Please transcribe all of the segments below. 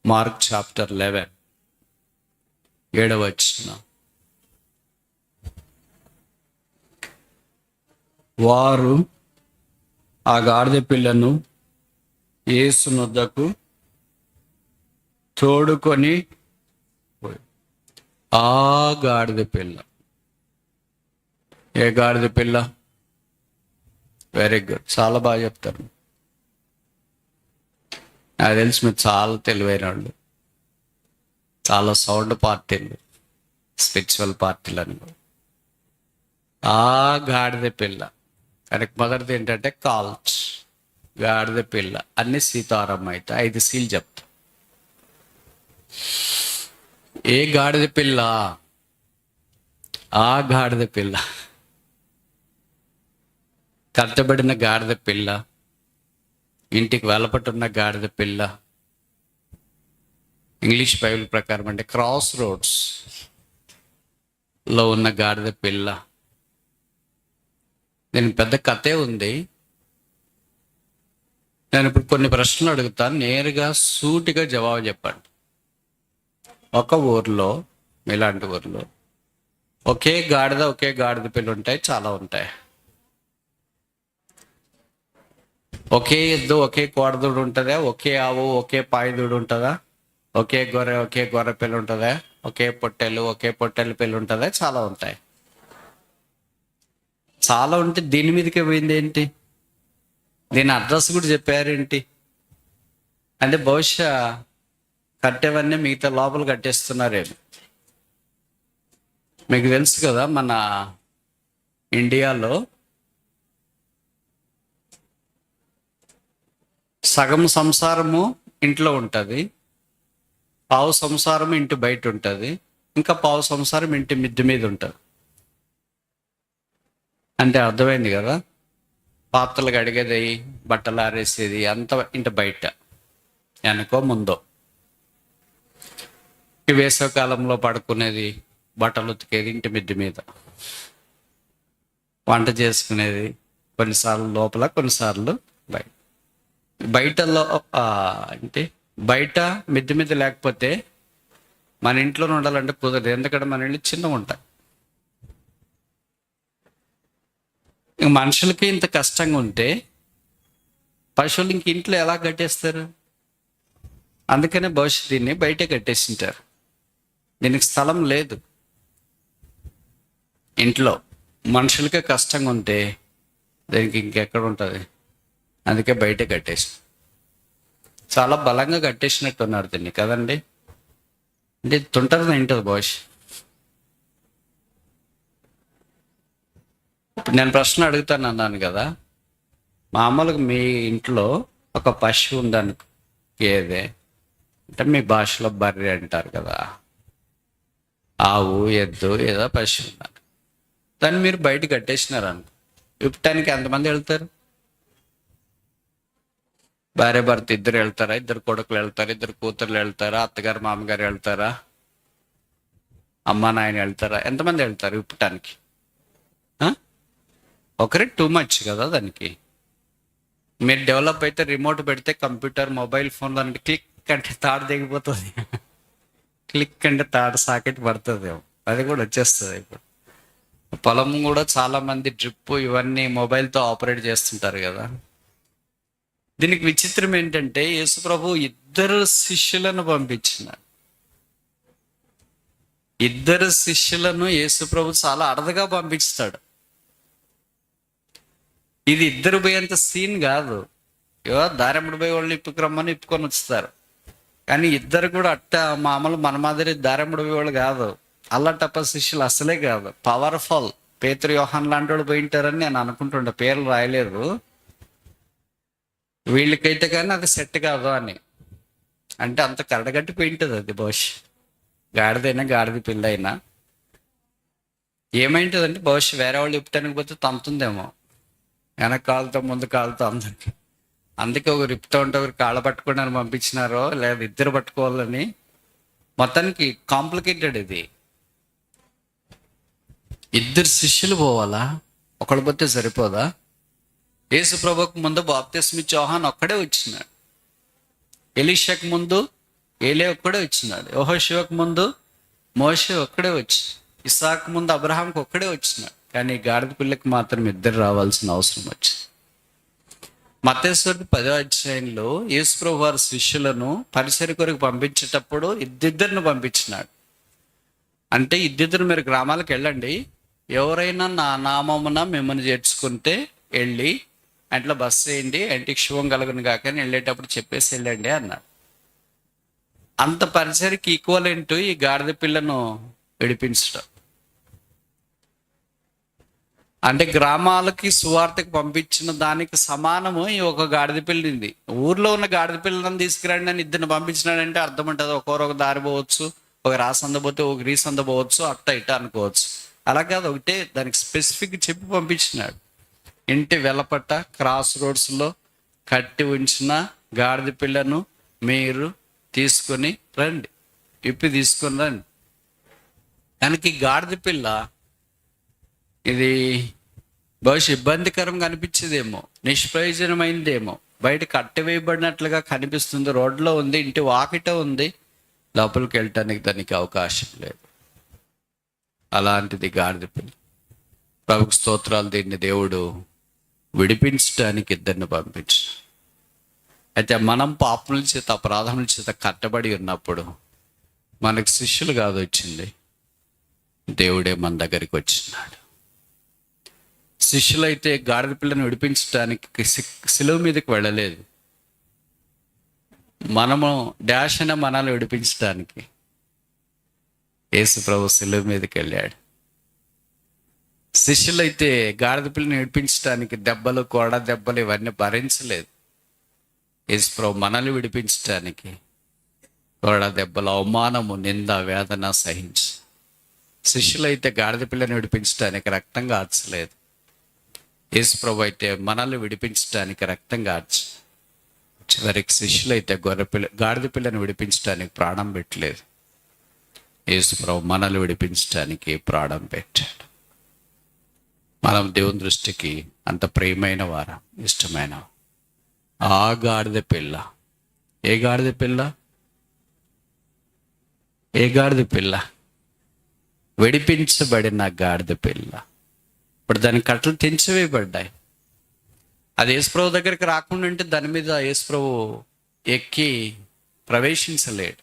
Mark chapter 11 7వ వచనం. వారు ఆ గాడిద పిల్లను యేసు నొద్దకు తోడుకొని ఆ గాడిద పిల్ల, ఏ గాడిద పిల్ల? వెరీ గుడ్, చాలా బాగా చెప్తారు. నాకు తెలిసి మీరు చాలా తెలివైన వాళ్ళు, చాలా సౌండ్ పార్టీలు, స్పిరిచువల్ పార్టీలు అని. ఆ గాడిద పిల్ల కనుక మొదటిది ఏంటంటే కాల్చ్, గాడిద పిల్ల అన్ని సీతారాం అయితే 5 సీలు చెప్తా. ఏ గాడిద పిల్ల? ఆ గాడిద పిల్ల, కట్టబడిన గాడిద పిల్ల, ఇంటికి వెలపట్టున్న గాడిద పిల్ల. ఇంగ్లీష్ బైబిల్ ప్రకారం అంటే క్రాస్ రోడ్స్ లో ఉన్న గాడిద పిల్ల. దీనికి పెద్ద కథే ఉంది. నేను ఇప్పుడు కొన్ని ప్రశ్నలు అడుగుతాను, నేరుగా సూటిగా జవాబు చెప్పండి. ఒక ఊర్లో, ఇలాంటి ఊర్లో ఒకే గాడిద పిల్ల ఉంటాయి, చాలా ఉంటాయి. ఒకే ఎద్దు, ఒకే కోడదూడు ఉంటుందా? ఒకే ఆవు, ఒకే పాయిదూడు ఉంటుందా? ఒకే గొర్రె పిల్ల ఉంటుందా? ఒకే పొట్టెల పిల్ల ఉంటుందా? చాలా ఉంటాయి. చాలా ఉంటే దీని మీదకే పోయింది ఏంటి? దీని అడ్రస్ కూడా చెప్పారేంటి? అంటే బహుశా కట్టేవన్నీ మిగతా లోపల కట్టేస్తున్నారేమో. మీకు తెలుసు కదా, మన ఇండియాలో సగం సంసారము ఇంట్లో ఉంటుంది, పావు సంసారం ఇంటి బయట ఉంటుంది, ఇంకా పావు సంసారం ఇంటి మిద్దె మీద ఉంటుంది. అంటే అర్థమైంది కదా? పాత్రలు కడిగేది, బట్టలు ఆరేసేది అంత ఇంటి బయట, వెనకో ముందో. వేసవికాలంలో పడుకునేది, బట్టలు ఉతికేది ఇంటి మిద్దె మీద, వంట చేసుకునేది కొన్నిసార్లు లోపల, కొన్నిసార్లు బయట. బయటలో అంటే బయట మిద్దె మీద లేకపోతే మన ఇంట్లో ఉండాలంటే కుదరదు, ఎందుకంటే మన ఇల్లు చిన్నగా ఉంటాయి. మనుషులకి ఇంత కష్టంగా ఉంటే పశువులు ఇంక ఇంట్లో ఎలా కట్టేస్తారు? అందుకనే భవిష్యత్ దీన్ని బయటే కట్టేసింటారు. దీనికి స్థలం లేదు ఇంట్లో. మనుషులకే కష్టంగా ఉంటే దీనికి ఇంకెక్కడ ఉంటుంది? అందుకే బయటే కట్టేసి, చాలా బలంగా కట్టేసినట్టున్నారు దీన్ని కదండి. అంటే తుంటరి తింటుంది భవిష్యత్. ఇప్పుడు నేను ప్రశ్న అడుగుతాను అన్నాను కదా, మామూలుగా మీ ఇంట్లో ఒక పశువు ఉందనుకో, గేదె అంటే మీ భాషలో బర్రె అంటారు కదా, ఆవు, ఎద్దు, ఏదో పశువు ఉన్నారు. దాన్ని మీరు బయట కట్టేసినారు అనుకో, విప్పటానికి ఎంతమంది వెళ్తారు? భార్య భర్త ఇద్దరు వెళ్తారా? ఇద్దరు కొడుకులు వెళ్తారా? ఇద్దరు కూతుర్లు వెళ్తారా? అత్తగారు మామగారు వెళ్తారా? అమ్మ నాయన వెళ్తారా? ఎంతమంది వెళ్తారు విప్పటానికి? ఒకరే టూ మచ్ కదా దానికి. మీరు డెవలప్ అయితే రిమోట్ పెడితే కంప్యూటర్, మొబైల్ ఫోన్ దానికి క్లిక్ అంటే తాడు దిగిపోతుంది, క్లిక్ అంటే తాడు సాకెట్ పడుతుంది, అది కూడా వచ్చేస్తుంది. ఇప్పుడు పొలం కూడా చాలా మంది డ్రిప్ ఇవన్నీ మొబైల్తో ఆపరేట్ చేస్తుంటారు కదా. దీనికి విచిత్రం ఏంటంటే యేసు ప్రభు 2 శిష్యులను పంపించినారు. 2 శిష్యులను యేసు ప్రభు చాలా అడదగా పంపిస్తాడు. ఇది ఇద్దరు పోయేంత సీన్ కాదు. దారెమ్మడి పోయి వాళ్ళని ఇప్పుకురమ్మని ఇప్పుకొని వస్తారు. కానీ ఇద్దరు కూడా అట్ట మామూలు మన మాదిరి దారెమ్మడి పోయే వాళ్ళు కాదు, అల్లటప్ప శిష్యులు అసలే కాదు. పవర్ఫుల్. పేతురు, యోహాన్ లాంటి వాళ్ళు పోయింటారని నేను అనుకుంటుండే, పేర్లు రాయలేదు. వీళ్ళకైతే కానీ అది సెట్ కాదు అని, అంటే అంత కరడగట్టి పోయింటుంది అది. గాడిదైనా గాడిద పిల్ల అయినా ఏమైంటుందంటే వేరే వాళ్ళు ఇప్పటానికి పోతే తంతుందేమో, వెనక కాలుతో ముందు కాలుతో అందరికి. అందుకే ఒకరు ఇప్పుతూ ఉంటే ఒకరు కాళ్ళ పట్టుకోవడానికి పంపించినారో లేదా ఇద్దరు పట్టుకోవాలని. మొత్తానికి కాంప్లికేటెడ్ ఇది. 2 శిష్యులు పోవాలా? ఒకళ్ళు పోతే సరిపోదా? యేసు ప్రభువుకు ముందు బాప్తిస్మ ఇచ్చే యోహాను ఒక్కడే వచ్చినాడు. ఎలీషాకు ముందు ఏలే ఒక్కడే వచ్చినాడు. యెహోషువకు ముందు మోషే ఒక్కడే వచ్చి, ఇస్సాకు ముందు అబ్రహాంకి ఒక్కడే వచ్చినాడు. కానీ గాడిద పిల్లకి మాత్రం ఇద్దరు రావాల్సిన అవసరం వచ్చింది. మత్తయి 10వ అధ్యాయంలో యేసుప్రభు వారి శిష్యులను పరిచర్య కొరకు పంపించేటప్పుడు ఇద్దిద్దరిని పంపించినాడు. అంటే ఇద్దిద్దరు మీరు గ్రామాలకు వెళ్ళండి, ఎవరైనా నా నామమున మిమ్మల్ని చేర్చుకుంటే వెళ్ళి అంట్లో బస్సు వేయండి, ఇంటికి శుభం కలుగును కాకని వెళ్ళేటప్పుడు చెప్పేసి వెళ్ళండి అన్నాడు. అంత పరిచర్యకి ఈక్వలెంట్ ఈ గాడిద పిల్లను విడిపించడం. అంటే గ్రామాలకి సువార్తకి పంపించిన దానికి సమానము ఈ ఒక గాడిద పిల్లింది. ఊర్లో ఉన్న గాడిద పిల్లని తీసుకురండి అని ఇద్దరిని పంపించినాడంటే అర్థం ఉంటుంది. ఒకరొక దారి పోవచ్చు, ఒక రాసంద పోతే ఒక రీసంద పోవచ్చు, అట్ట ఇట్ట అనుకోవచ్చు. అలా కాదు, ఒకటే దానికి స్పెసిఫిక్ చెప్పి పంపించినాడు. ఇంటి వెలపట్ట క్రాస్ రోడ్స్లో కట్టి ఉంచిన గాడిద పిల్లను మీరు తీసుకొని రండి, ఇప్పి తీసుకొని రండి. దానికి గాడిద పిల్ల ఇది బహుశా ఇబ్బందికరంగా అనిపించేదేమో, నిష్ప్రయోజనమైందేమో, బయట కట్టివేయబడినట్లుగా కనిపిస్తుంది. రోడ్లో ఉంది, ఇంటి వాకిట ఉంది, లోపలికి వెళ్ళటానికి దానికి అవకాశం లేదు. అలాంటిది గాడిద పిల్ల. ప్రభుకు స్తోత్రాలు. దీన్ని దేవుడు విడిపించడానికి ఇద్దరిని పంపించాడు. అయితే మనం పాపముల చేత అపరాధముల చేత కట్టబడి ఉన్నప్పుడు మనకు శిష్యులు కాదు వచ్చింది, దేవుడే మన దగ్గరికి వచ్చినాడు. శిష్యులైతే గాడిద పిల్లను విడిపించడానికి సిలువ మీదకి వెళ్ళలేదు. మనము డాష్ అయిన మనల్ని విడిపించడానికి యేసు ప్రభు సిలువ మీదకి వెళ్ళాడు. శిష్యులైతే గాడిద పిల్లని విడిపించడానికి దెబ్బలు, కోడ దెబ్బలు ఇవన్నీ భరించలేదు. యేసు ప్రభు మనల్ని విడిపించడానికి కోడ దెబ్బలు, అవమానము, నింద, వేదన సహించి. శిష్యులైతే గాడిద పిల్లని విడిపించడానికి రక్తం కార్చలేదు. యేసు ప్రభు అయితే మనల్ని విడిపించడానికి రక్తం కార్చి. చివరికి శిష్యులైతే గాడిద పిల్లని విడిపించడానికి ప్రాణం పెట్టలేదు. యేసు ప్రభు మనల్ని విడిపించడానికి ప్రాణం పెట్టాడు. మనం దేవుని దృష్టికి అంత ప్రియమైన వారం, ఇష్టమైన ఆ గాడిద పిల్ల. ఏ గాడిద పిల్ల? ఏ గాడిద పిల్ల? విడిపించబడిన గాడిద పిల్ల. ఇప్పుడు దాని కట్టలు తెంచివేయబడ్డాయి. అది యేసుప్రభు దగ్గరికి రాకుండా ఉంటే దాని మీద యేసుప్రభు ఎక్కి ప్రవేశించలేడు.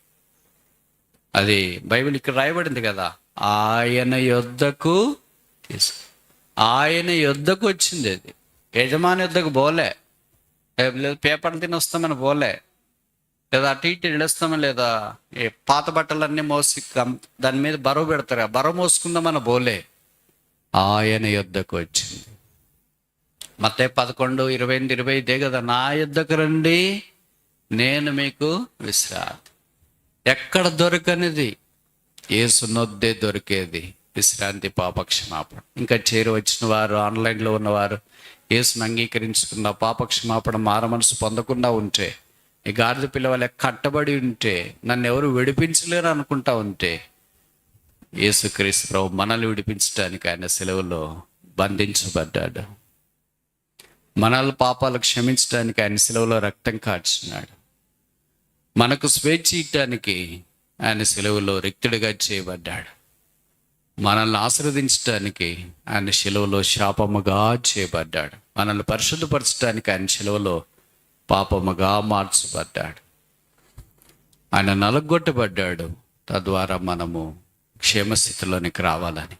అది బైబిల్ ఇక్కడ రాయబడింది కదా, ఆయన యొద్దకు వచ్చింది. అది యజమాని యొద్దకు పోలే, పేపర్లు తిని వస్తామని పోలే, లేదా అటు ఇటు వెళ్ళొస్తామని, లేదా పాత బట్టలన్నీ మోసి దాని మీద బరువు పెడతారు, బరువు మోసుకుందామని పోలే, ఆయన యొద్దకు వచ్చింది. మత్తయి 11:28-25 కదా, నా యొద్దకు రండి నేను మీకు విశ్రాంతి. ఎక్కడ దొరకనిది యేసు నొద్దే దొరికేది విశ్రాంతి, పాపక్షమాపణ. ఇంకా చేరి వచ్చిన వారు, ఆన్లైన్లో ఉన్నవారు యేసును అంగీకరించుకున్న, పాపక్షమాపణ, మార మనసు పొందకుండా ఉంటే, ఈ గాడిద పిల్లవాళ్ళ కట్టబడి ఉంటే, నన్ను ఎవరు విడిపించలేరు అనుకుంటా ఉంటే, యేసుక్రీస్తు ప్రభు మనల్ని విడిపించడానికి ఆయన సెలవులో బంధించబడ్డాడు. మనల్ని పాపాలు క్షమించడానికి ఆయన సెలవులో రక్తం కార్చినాడు. మనకు స్వేచ్ఛ ఇవ్వటానికి ఆయన సెలవులో రిక్తుడిగా చేయబడ్డాడు. మనల్ని ఆశీర్వదించడానికి ఆయన శిలువలో శాపముగా చేయబడ్డాడు. మనల్ని పరిశుద్ధపరచడానికి ఆయన శిలువలో పాపముగా మార్చబడ్డాడు. ఆయన నలగొట్టబడ్డాడు, తద్వారా మనము క్షేమస్థితిలోనికి రావాలని.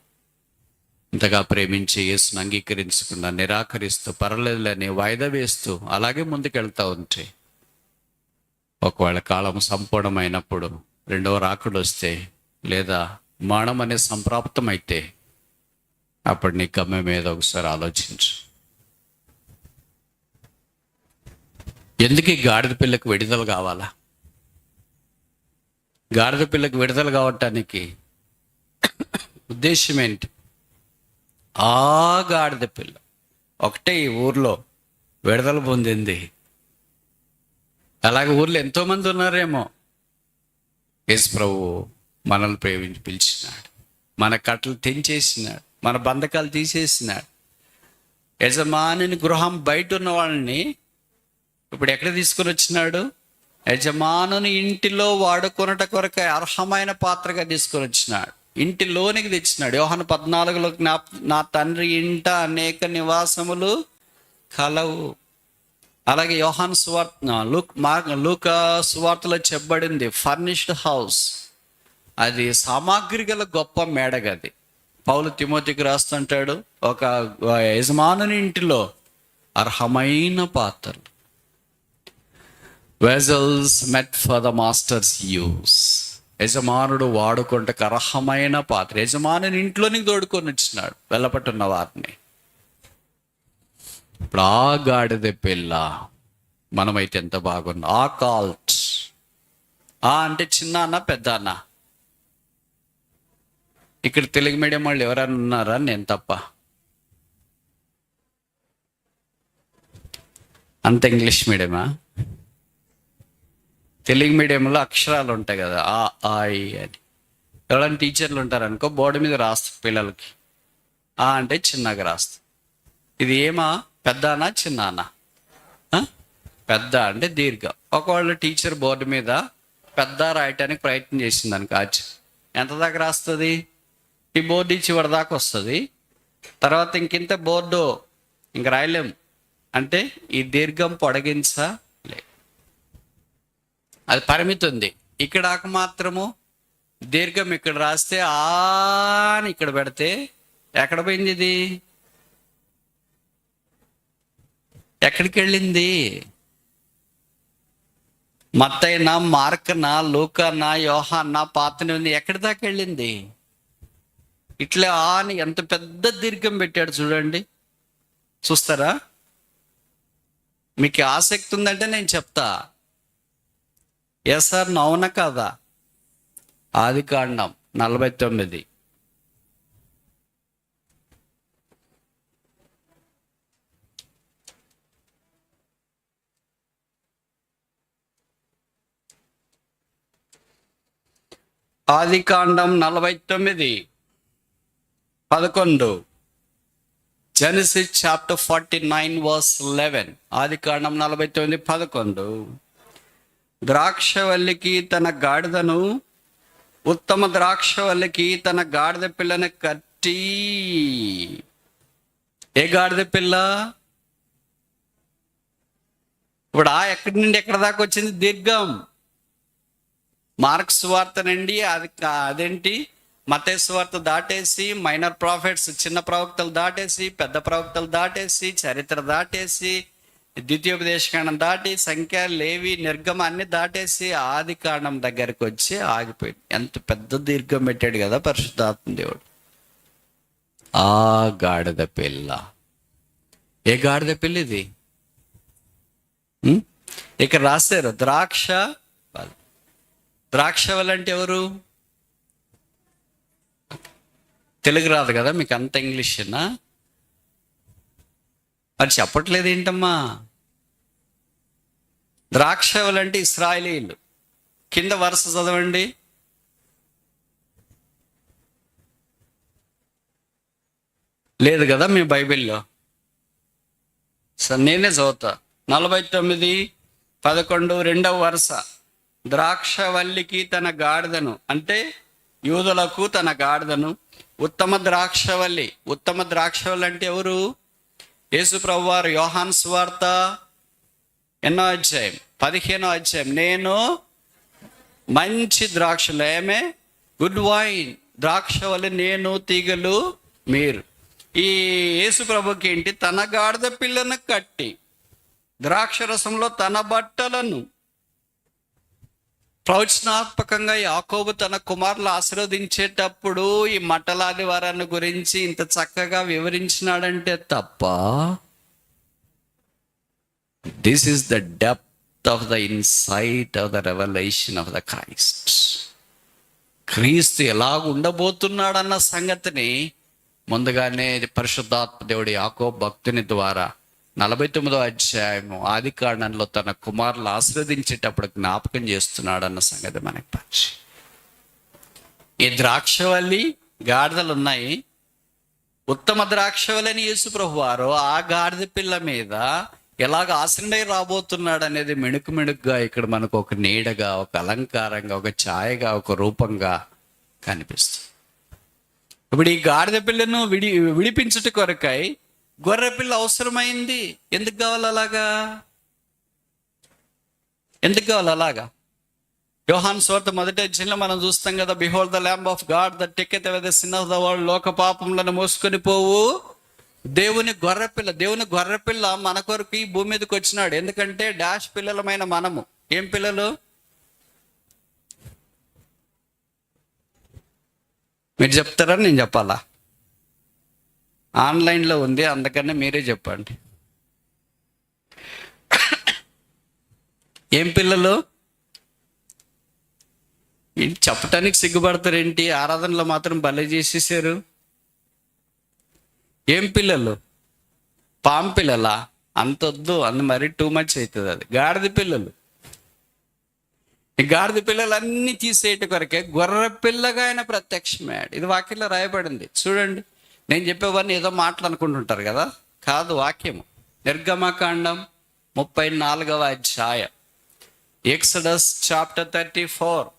ఇంతగా ప్రేమించి యేసును అంగీకరించుకున్న, నిరాకరిస్తూ పర్లేదులని వాయిదా వేస్తూ అలాగే ముందుకెళ్తా ఉంటే, ఒకవేళ కాలం సంపూర్ణమైనప్పుడు రెండవ రాకడ వస్తే, లేదా మరణం అనే సంప్రాప్తమైతే, అప్పుడు నీ గమ్యం మీద ఒకసారి ఆలోచించు. ఎందుకు ఈ గాడిద పిల్లకు విడుదల కావాలా? గాడిద పిల్లకు విడుదల కావటానికి ఉద్దేశం ఏంటి? ఆ గాడిద పిల్ల ఒకటే ఈ ఊర్లో విడుదల పొందింది. అలాగే ఊర్లో ఎంతోమంది ఉన్నారేమో. యేసు ప్రభు మనల్ని ప్రేమించి పిలిచినాడు, మన కట్టలు తెంచేసినాడు, మన బంధకాలు తీసేసినాడు. యజమాని గృహం బయట ఉన్న వాళ్ళని ఇప్పుడు ఎక్కడ తీసుకొని వచ్చినాడు? యజమానుని ఇంటిలో వాడుకొనుట కొరకై అర్హమైన పాత్రగా తీసుకొని వచ్చినాడు, ఇంటిలోనికి తెచ్చినాడు. యోహాను 14లో నా తండ్రి ఇంట అనేక నివాసములు కలవు. అలాగే యోహాను సువార్త లూకా సువార్తలో చెప్పబడింది, ఫర్నిష్డ్ హౌస్, అది సామాగ్రి గల గొప్ప మేడగది. పౌలు తిమోతికి రాస్తుంటాడు, ఒక యజమానుని ఇంటిలో అర్హమైన పాత్రలు, vessels met for the masters use. యజమానుడు వాడుకుంటకు అర్హమైన పాత్ర. యజమానుని ఇంట్లోనికి తోడుకొని వచ్చినాడు వెళ్ళపట్టున్న వారిని. ఇప్పుడు ఆ గాడిద పిల్ల మనమైతే ఎంత బాగున్నాం. ఆ కాల్ట్, ఆ అంటే చిన్న అన్న పెద్ద అన్న. ఇక్కడ తెలుగు మీడియం వాళ్ళు ఎవరైనా ఉన్నారా? నేను తప్ప అంత ఇంగ్లీష్ మీడియమా? తెలుగు మీడియంలో అక్షరాలు ఉంటాయి కదా, ఆ ఆ ఈ అని. ఎవరైనా టీచర్లు ఉంటారనుకో, బోర్డు మీద రాస్తారు పిల్లలకి, ఆ అంటే చిన్నగా రాస్తారు. ఇది ఏమా పెద్దనా చిన్నానా? పెద్ద అంటే దీర్ఘ. ఒకవేళ టీచర్ బోర్డు మీద పెద్ద రాయటానికి ప్రయత్నం చేసింది అనుకో, ఎంత దాకా రాస్తుంది? ఈ బోర్డు చివరి దాకా వస్తుంది. తర్వాత ఇంకింత బోర్డు ఇంక రాయలేం అంటే ఈ దీర్ఘం పొడిగించలే, అది పరిమితి ఉంది. ఇక్కడ మాత్రము దీర్ఘం ఇక్కడ రాస్తే అని ఇక్కడ పెడితే ఎక్కడ పోయింది? ఇది ఎక్కడికి వెళ్ళింది? మత్తయినా, మార్కనా, లూకానా, యోహానా, పాతని ఉంది, ఎక్కడి దాకా వెళ్ళింది? ఇట్లా అని ఎంత పెద్ద దీర్ఘం పెట్టాడు చూడండి. చూస్తారా? మీకు ఆసక్తి ఉందంటే నేను చెప్తా. ఎస్ సార్, అవునా కాదా? ఆదికాండం 49. ఆదికాండం 49:11. Genesis chapter 49 verse 11. ఆదికాండం 49:11. ద్రాక్షవల్లికి తన గాడిదను, ఉత్తమ ద్రాక్షవల్లికి తన గాడిద పిల్లను కట్టి. ఏ గాడిద పిల్ల? ఇప్పుడు ఎక్కడి నుండి ఎక్కడ దాకా వచ్చింది? దీర్ఘం. మార్క్స్ వార్త నుండి అదేంటి మత్తయి సువార్త దాటేసి, మైనర్ ప్రాఫిట్స్ చిన్న ప్రవక్తలు దాటేసి, పెద్ద ప్రవక్తలు దాటేసి, చరిత్ర దాటేసి, ద్వితీయోపదేశకాండం దాటి, సంఖ్య, లేవి, నిర్గమ అన్ని దాటేసి ఆది కాండం దగ్గరికి వచ్చి ఆగిపోయింది. ఎంత పెద్ద దీర్ఘం పెట్టాడు కదా పరిశుద్ధాత్మ దేవుడు. ఆ గాడిద పిల్ల. ఏ గాడిద పిల్ల ఇది? ఇక్కడ రాశారు ద్రాక్షవల్లి అంటే ఎవరు? తెలుగు రాదు కదా మీకు, అంత ఇంగ్లీషేనా? అది చెప్పట్లేదు ఏంటమ్మా? ద్రాక్షవల్లి అంటే ఇశ్రాయేలీయులు. కింద వరుస చదవండి. లేదు కదా మీ బైబిల్లో? సరే నేనే చదువుతా. 49:11 రెండవ వరుస. ద్రాక్షవల్లికి తన గాడిదను, అంటే యూదులకు తన గాడిదను, ఉత్తమ ద్రాక్షవల్లి. ఉత్తమ ద్రాక్షవల్లి అంటే ఎవరు? యేసు ప్రభువారు యోహాను సువార్త 15వ అధ్యాయం. నేను మంచి ద్రాక్షలు, ఏమే గుడ్ వైన్, ద్రాక్షవల్లి నేను, తీగలు మీరు. ఈ యేసు ప్రభుకి ఏంటి? తన గాడిద పిల్లను కట్టి ద్రాక్షరసంలో తన బట్టలను. ప్రవచనాత్మకంగా యాకోబు తన కుమారులు ఆశీర్వదించేటప్పుడు ఈ మట్టలాది వారాన్ని గురించి ఇంత చక్కగా వివరించినాడంటే తప్ప, this is the depth of the insight of the revolution of the Christ. క్రీస్తు ఎలాగ ఉండబోతున్నాడన్న సంగతిని ముందుగానే పరిశుద్ధాత్మ దేవుడు యాకోబు భక్తుని ద్వారా 49వ అధ్యాయము ఆది కాండంలో తన కుమారులు ఆశీర్వదించేటప్పుడు జ్ఞాపకం చేస్తున్నాడు అన్న సంగతి మనకి పరిచి. ఈ ద్రాక్షవల్లి గాడిదలు ఉన్నాయి. ఉత్తమ ద్రాక్షవల్లి అని యేసు ప్రభువారు ఆ గాడిద పిల్ల మీద ఎలాగ ఆశ్రయ రాబోతున్నాడు అనేది మెణుకు మెణుకుగా ఇక్కడ మనకు ఒక నీడగా, ఒక అలంకారంగా, ఒక ఛాయగా, ఒక రూపంగా కనిపిస్తుంది. ఇప్పుడు ఈ గాడిద పిల్లను విడిపించుట కొరకై గొర్రె పిల్ల అవసరమైంది. ఎందుకు కావాలి అలాగా? ఎందుకు కావాలి అలాగా? యోహాను సువార్త 1వ అధ్యాయంలో మనం చూస్తాం కదా, behold the lamb of God that taketh away the sin of the world. లోక పాపములను మోసుకొని పోవు దేవుని గొర్రెపిల్ల. దేవుని గొర్రెపిల్ల మన కొరకు ఈ భూమి మీదకి వచ్చినాడు. ఎందుకంటే డాష్ పిల్లలమైన మనము ఏం పిల్లలు? మీరు చెప్తారా నేను చెప్పాలా? ఆన్లైన్లో ఉంది, అందుకనే మీరే చెప్పండి. ఏం పిల్లలు? చెప్పటానికి సిగ్గుపడతారేంటి? ఆరాధనలో మాత్రం భలే చేసేసారు. ఏం పిల్లలు? పాము పిల్లలా? అంతొద్దు, మరీ టూ మచ్ అవుతుంది. అది గాడిద పిల్లలు. ఈ గాడిద పిల్లలన్నీ తీసేయట కొరకే గొర్రె పిల్లగా ఆయన ప్రత్యక్షమయ్యాడు. ఇది వాక్యంలో రాయబడింది. చూడండి, నేను చెప్పేవాడిని ఏదో మాటలు అనుకుంటుంటారు కదా, కాదు, వాక్యము. నిర్గమకాండం 34వ అధ్యాయం, ఎక్సడస్ చాప్టర్ 34.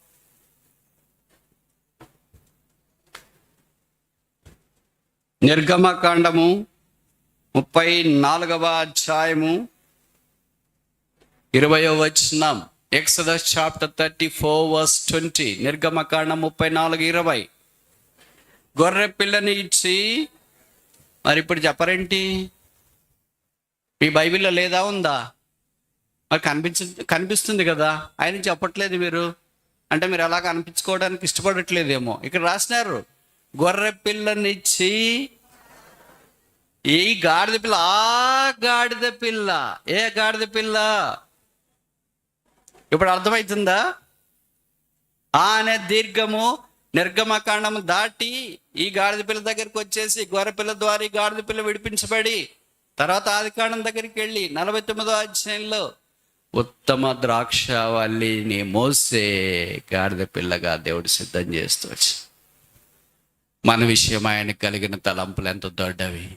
నిర్గమకాండము 34వ అధ్యాయము 20వ వచనం. Exodus chapter 34 verse 20. నిర్గమకాండం 34:20. గొర్రె పిల్లని ఇచ్చి, మరి ఇప్పుడు చెప్పరేంటి? మీ బైబిల్లో లేదా? ఉందా? మరి కనిపిస్తుంది కదా, ఆయన చెప్పట్లేదు మీరు. అంటే మీరు అలాగ అనిపించుకోవడానికి ఇష్టపడట్లేదేమో. ఇక్కడ రాసినారు, గొర్రె పిల్లనిచ్చి. ఈ గాడిద పిల్ల, ఆ గాడిద పిల్ల. ఏ గాడిద పిల్ల? ఇప్పుడు అర్థమవుతుందా? ఆ అనే దీర్ఘము నిర్గమకాండము దాటి ఈ గాడిద పిల్ల దగ్గరికి వచ్చేసి గొర్రె పిల్ల ద్వారా ఈ గాడిద పిల్ల విడిపించబడి తర్వాత ఆదికాండం దగ్గరికి వెళ్ళి 49వ అధ్యాయంలో ఉత్తమ ద్రాక్షవల్లిని మోసే గాడిద పిల్లగా దేవుడు సిద్ధం చేస్తూ వచ్చి, మన విషయం ఆయనకు కలిగిన తలంపులు ఎంత దొడ్డవి.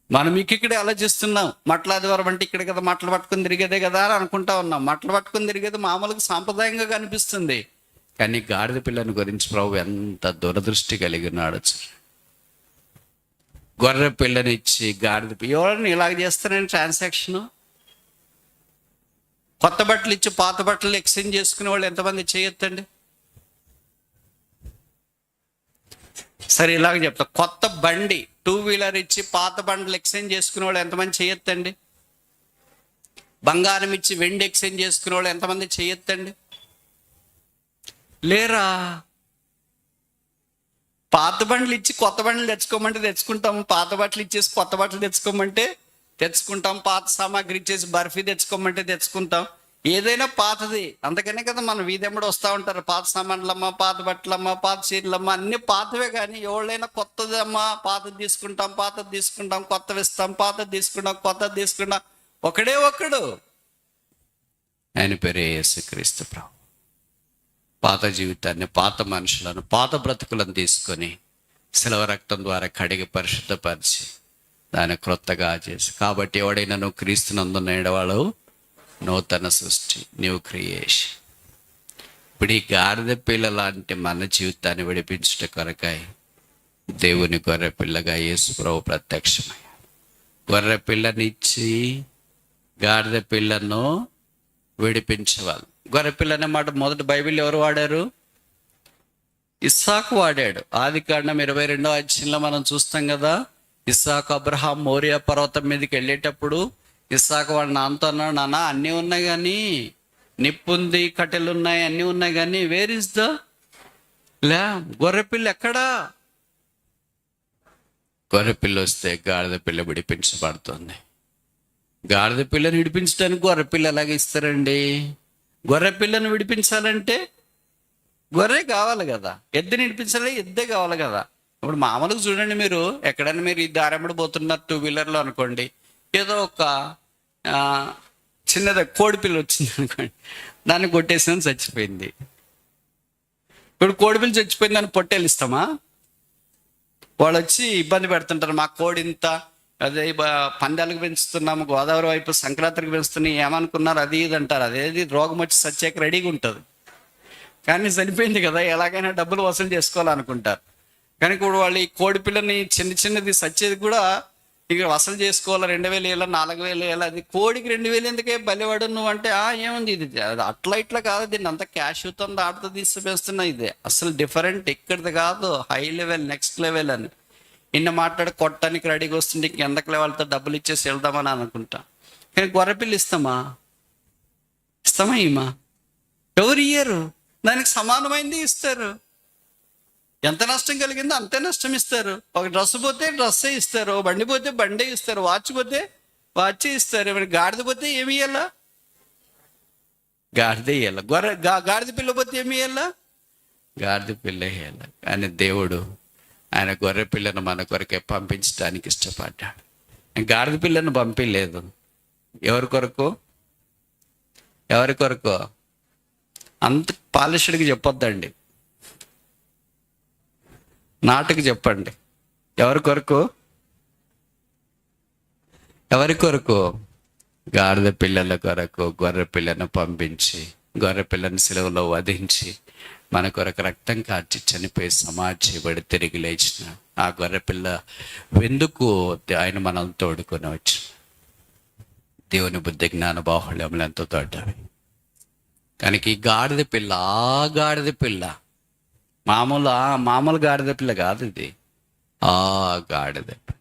మనం ఇక్కడే ఆలోచిస్తున్నాం, మట్లాదివారం అంటే ఇక్కడ కదా, మట్టలు పట్టుకుని తిరిగేదే కదా అని అనుకుంటా ఉన్నాం. మట్టలు పట్టుకుని తిరిగేది మామూలుగా సాంప్రదాయంగా కనిపిస్తుంది, కానీ గాడిద పిల్లని గురించి ప్రభు ఎంత దురదృష్టి కలిగి ఉన్నాడు. గొర్రె పిల్లనిచ్చి గాడిద పిల్ల. ఎవరైనా ఇలాగ చేస్తారని ట్రాన్సాక్షన్? కొత్త బట్టలు ఇచ్చి పాత బట్టలు ఎక్స్చేంజ్ చేసుకునే వాళ్ళు ఎంతమంది చేయొద్దండి? సరే ఇలాగ చెప్తా, కొత్త బండి 2-wheeler ఇచ్చి పాత బండ్లు ఎక్స్చేంజ్ చేసుకునే వాళ్ళు ఎంతమంది చేయొద్దండి? బంగారం ఇచ్చి వెండి ఎక్స్చేంజ్ చేసుకునే వాళ్ళు ఎంతమంది చేయొద్దండి? లేరా? పాత బండ్లు ఇచ్చి కొత్త బండ్లు తెచ్చుకోమంటే తెచ్చుకుంటాం, పాత బట్టలు ఇచ్చేసి కొత్త బట్టలు తెచ్చుకోమంటే తెచ్చుకుంటాం, పాత సామాగ్రి ఇచ్చేసి బర్ఫీ తెచ్చుకోమంటే తెచ్చుకుంటాం. ఏదైనా పాతది. అందుకనే కదా మన వీధెంబడి వస్తూ ఉంటారు, పాత సామాన్లమ్మ, పాత బట్టలమ్మ, పాత చీరలమ్మ, అన్ని పాతవే. కానీ ఎవరైనా కొత్తది అమ్మ, పాతది తీసుకుంటాం, పాతది తీసుకుంటాం, కొత్తవి ఇస్తాం, పాతది తీసుకుంటాం, కొత్తది తీసుకుంటాం. ఒకడే ఒక్కడు, ఆయన పేరే యేసుక్రీస్తు ప్రభు. పాత జీవితాన్ని, పాత మనుషులను, పాత బ్రతుకులను తీసుకొని శిలువ రక్తం ద్వారా కడిగి పరిశుద్ధపరిచి దాన్ని క్రొత్తగా చేసి, కాబట్టి ఎవడైనా నువ్వు క్రీస్తునందున్న ఎడవాడు నూతన సృష్టి, న్యూ క్రియేషన్. ఇప్పుడు ఈ గాడిద పిల్ల లాంటి మన జీవితాన్ని విడిపించుట కొరకాయ దేవుని గొర్రె పిల్లగా యేసు ప్రభు ప్రత్యక్షమయ్యాడు. గొర్రె పిల్లనిచ్చి గాడిద పిల్లను విడిపించేవాళ్ళు. గొర్రె పిల్ల అనే మాట మొదటి బైబిల్ ఎవరు వాడారు? ఇస్సాకు వాడాడు. ఆదికాండం 22వ అధ్యాయంలో మనం చూస్తాం కదా, ఇస్సాకు అబ్రహాం మోరియా పర్వతం మీదకి వెళ్ళేటప్పుడు ఇస్సాకు వాడు నాన్నతో అన్నాడు, నాన్న అన్నీ ఉన్నాయి కానీ, నిప్పు ఉంది, కట్టెలు ఉన్నాయి, అన్నీ ఉన్నాయి కానీ వేర్ ఇస్ ద ల్యాంబ్? గొర్రెపిల్ల ఎక్కడా? గొర్రెపిల్ల వస్తే గాడిద పిల్ల విడిపించబడుతుంది. గాడిద పిల్లని విడిపించడానికి గొర్రెపిల్ల ఎలాగ ఇస్తారండి? గొర్రెపిల్లను విడిపించాలంటే గొర్రె కావాలి కదా, ఎద్దుని విడిపించాలి, ఎద్దే కావాలి కదా. ఇప్పుడు మామూలుగా చూడండి, మీరు ఎక్కడైనా మీరు ఈ దారెంబడి పోతున్నారు 2-wheelerలో అనుకోండి, ఏదో ఒక చిన్నది కోడిపిల్ల వచ్చింది అనుకోండి, దాన్ని కొట్టేసాను, చచ్చిపోయింది. ఇప్పుడు కోడిపిల్ల చచ్చిపోయింది, దాన్ని పొట్టేలు ఇస్తామా? వాళ్ళు వచ్చి ఇబ్బంది పెడుతుంటారు, మా కోడి ఇంత అదే పందాలకు పెంచుతున్నాము, గోదావరి వైపు సంక్రాంతికి పెంచుతున్నాయి, ఏమనుకున్నారు అది ఇది అంటారు. అదేది రోగం వచ్చి సచ్చాక రెడీగా ఉంటుంది, కానీ చనిపోయింది కదా, ఎలాగైనా డబ్బులు వసూలు చేసుకోవాలనుకుంటారు. కానీ ఇప్పుడు వాళ్ళు ఈ కోడి పిల్లని చిన్నది సచ్చేది కూడా ఇక వసూలు చేసుకోవాలి, 2,000 ఏళ్ళ 4,000 ఏళ్ళ. అది కోడికి 2,000 ఎందుకే బలివాడు నువ్వు అంటే, ఏముంది ఇది అట్లా ఇట్లా కాదు, దీన్ని అంతా క్యాష్తో ఆడుతూ తీసుకువేస్తున్నా, ఇది అసలు డిఫరెంట్, ఇక్కడిది కాదు, హై లెవెల్, నెక్స్ట్ లెవెల్ అని నిన్న మాట్లాడి కొట్టడానికి రెడీగా వస్తుంటే ఇంకెందుకు లెవెల్తో డబ్బులు ఇచ్చేసి వెళ్దామని అనుకుంటా. కానీ గొర్రెపిల్లి ఇస్తామా ఈమా? ఎవరు ఇయ్యరు, దానికి సమానమైంది ఇస్తారు. ఎంత నష్టం కలిగిందో అంతే నష్టం ఇస్తారు. ఒక డ్రెస్ పోతే డ్రెస్సే ఇస్తారు, బండి పోతే బండే ఇస్తారు, వాచ్ పోతే వాచే ఇస్తారు. మరి గాడిద పోతే ఏమి ఇయ్యాలా? గాడిద ఇయ్యాల. గాడిద పిల్ల పోతే ఏమి ఇయ్యాలా? గాడిద పిల్ల ఇయ్యాల. కానీ దేవుడు ఆయన గొర్రె పిల్లను మన కొరకే పంపించడానికి ఇష్టపడ్డాడు. గాడిద పిల్లను పంపించలేదు. ఎవరి కొరకు? అంత పాలిష్డ్కి చెప్పొద్దండి, నాటుకు చెప్పండి. ఎవరి కొరకు? గాడిద పిల్లల కొరకు గొర్రె పిల్లను పంపించి, గొర్రె పిల్లని సిలువలో వధించి మన కొరకు రక్తం కార్చి చనిపోయి సమాధి చేయబడి తిరిగి లేచిన ఆ గొర్రె పిల్ల వెందుకు ఆయన మనల్ని తోడుకొని వచ్చి, దేవుని బుద్ధి జ్ఞాన బాహుళ్యములు ఎంతో తోటవి. కనుక ఈ గాడిద పిల్ల మామూలు గాడిద పిల్ల కాదు, ఇది ఆ గాడిద పిల్ల.